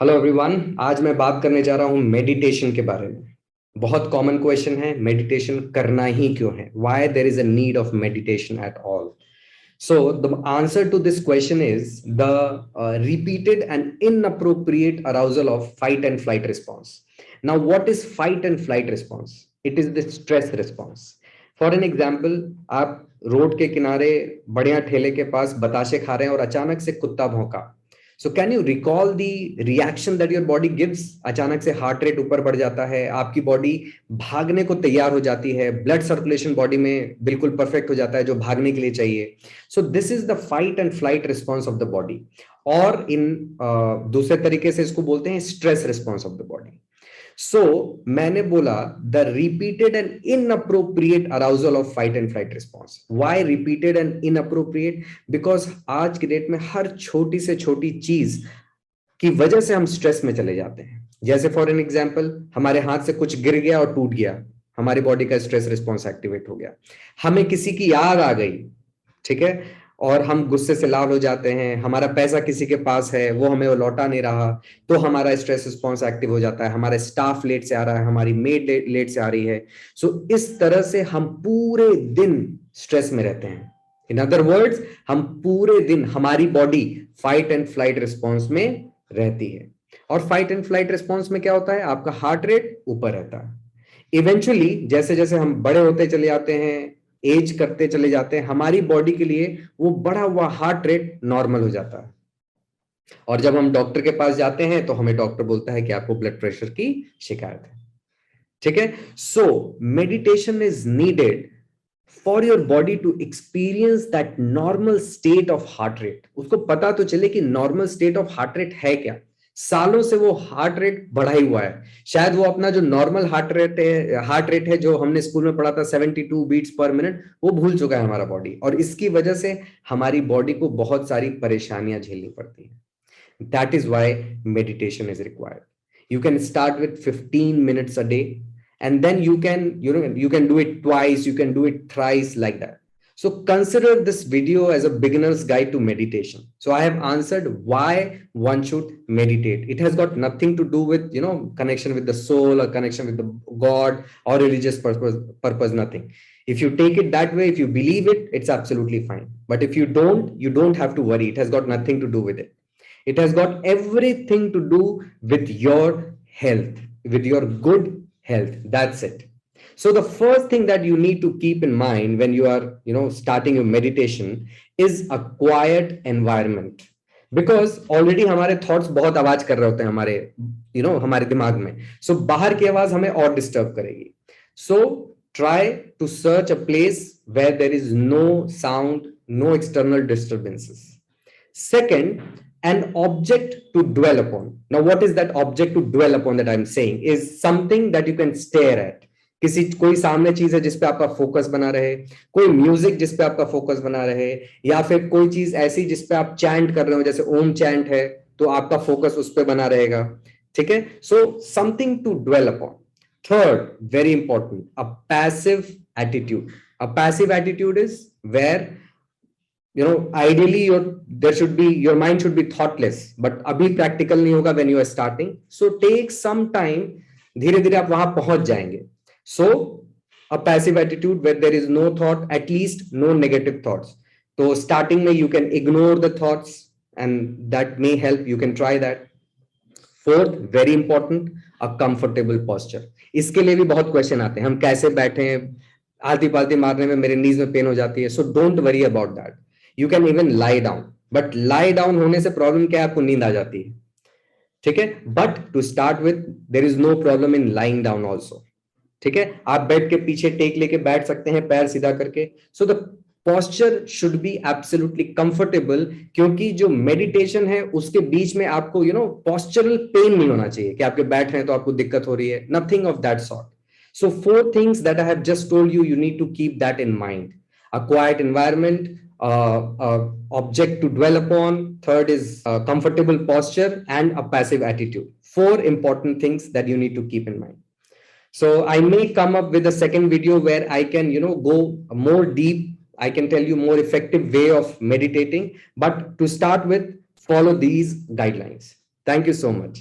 Hello everyone. आज मैं बात करने जा रहा हूं मेडिटेशन के बारे में। बहुत कॉमन क्वेश्चन है, मेडिटेशन करना ही क्यों है? Why there is a need of meditation at all? So the answer to this question is the repeated and inappropriate arousal of fight and flight response. Now, what is fight and flight response? It is the stress response. For an example, आप road के किनारे बढ़िया ठेले के पास बताशे खा रहे हैं और अचानक से कुत्ता भौंका। So can you recall the reaction that your body gives? अचानक से हार्ट रेट ऊपर बढ़ जाता है, आपकी बॉडी भागने को तैयार हो जाती है, ब्लड सर्कुलेशन बॉडी में बिल्कुल परफेक्ट हो जाता है जो भागने के लिए चाहिए। So this is the fight and flight response of the body. और इन दूसरे तरीके से इसको बोलते हैं stress response of the body. So मैंने बोला the repeated and inappropriate arousal of fight and flight response. Why repeated and inappropriate? Because आज के डेट में हर छोटी से छोटी चीज की वजह से हम स्ट्रेस में चले जाते हैं। जैसे फॉर एन एग्जाम्पल, हमारे हाथ से कुछ गिर गया और टूट गया, हमारी बॉडी का स्ट्रेस रिस्पॉन्स एक्टिवेट हो गया। हमें किसी की याद आ गई, ठीक है, और हम गुस्से से लाल हो जाते हैं। हमारा पैसा किसी के पास है, वो हमें वो लौटा नहीं रहा, तो हमारा स्ट्रेस रिस्पॉन्स एक्टिव हो जाता है। हमारा स्टाफ लेट से आ रहा है, हमारी मेड लेट से आ रही है। सो इस तरह से हम पूरे दिन स्ट्रेस में रहते हैं। इन अदर वर्ड्स, हम पूरे दिन हमारी body fight and flight response में रहती है। और फाइट एंड फ्लाइट रिस्पॉन्स में क्या होता है? आपका हार्ट रेट ऊपर रहता है। इवेंचुअली जैसे जैसे हम बड़े होते चले जाते हैं, एज करते चले जाते हैं, हमारी बॉडी के लिए वो बढ़ा हुआ हार्ट रेट नॉर्मल हो जाता है। और जब हम डॉक्टर के पास जाते हैं तो हमें डॉक्टर बोलता है कि आपको ब्लड प्रेशर की शिकायत है। ठीक है। So meditation is needed for your body to experience that normal state of heart rate. उसको पता तो चले कि normal state of heart rate है क्या। सालों से वो हार्ट रेट बढ़ा ही हुआ है। शायद वो अपना जो नॉर्मल हार्ट रेट है जो हमने स्कूल में पढ़ा था 72 बीट्स पर मिनट, वो भूल चुका है हमारा बॉडी। और इसकी वजह से हमारी बॉडी को बहुत सारी परेशानियां झेलनी पड़ती हैं। That is why meditation is required. You can start with 15 minutes a day, and then you can do it twice, you can do it thrice, like that. So consider this video as a beginner's guide to meditation. So I have answered why one should meditate. It has got nothing to do with connection with the soul or connection with the god or religious purpose, nothing. If you take it that way, if you believe it, it's absolutely fine. But if you don't have to worry. It has got nothing to do with it. It has got everything to do with your health, with your good health. That's it. So the first thing that you need to keep in mind when you are starting your meditation is a quiet environment. Because already हमारे thoughts बहुत आवाज कर रहे होते हैं हमारे दिमाग में। So बाहर की आवाज हमें और डिस्टर्ब करेगी। So try to search a place where there is no sound, no external disturbances. Second, an object to dwell upon. Now, what is that object to dwell upon that I'm saying? Is something that you can stare at. कोई सामने चीज है जिसपे आपका focus बना रहे, कोई music जिसपे आपका फोकस बना रहे, या फिर कोई चीज ऐसी जिसपे आप चैंट कर रहे हो, जैसे ओम चैंट है तो आपका फोकस उस पे बना रहेगा। ठीक है। So something to dwell upon. Third, very important, a passive attitude. A passive attitude is where ideally your mind should be thoughtless, but abhi practical nahi hoga when you are starting. So take some time, धीरे धीरे आप वहां पहुंच जाएंगे। So a passive attitude where there is no thought, at least no negative thoughts. तो starting में you can ignore the thoughts and that may help. You can try that. Fourth, very important, a comfortable posture. इसके लिए भी बहुत question आते हैं, हम कैसे बैठे हैं, आलती पालती मारने में मेरे नीज में पेन हो जाती है। So don't worry about that. You can even lie down, but lie down होने से प्रॉब्लम क्या है? आपको नींद आ जाती है। ठीक है। But to start with, there is no problem in lying down also. ठीक है। आप बेड के पीछे टेक लेके बैठ सकते हैं, पैर सीधा करके। So the posture should be absolutely comfortable, क्योंकि जो मेडिटेशन है उसके बीच में आपको postural pain नहीं होना चाहिए कि आपके बैठ रहे हैं तो आपको दिक्कत हो रही है। Nothing of that sort. So 4 things that I have just told you, you need to keep that in mind. A quiet environment, object to dwell upon. Third is a comfortable posture and a passive attitude. 4 important things that you need to keep in mind. So I may come up with a second video where I can go more deep. I can tell you more effective way of meditating, but to start with, follow these guidelines. Thank you so much.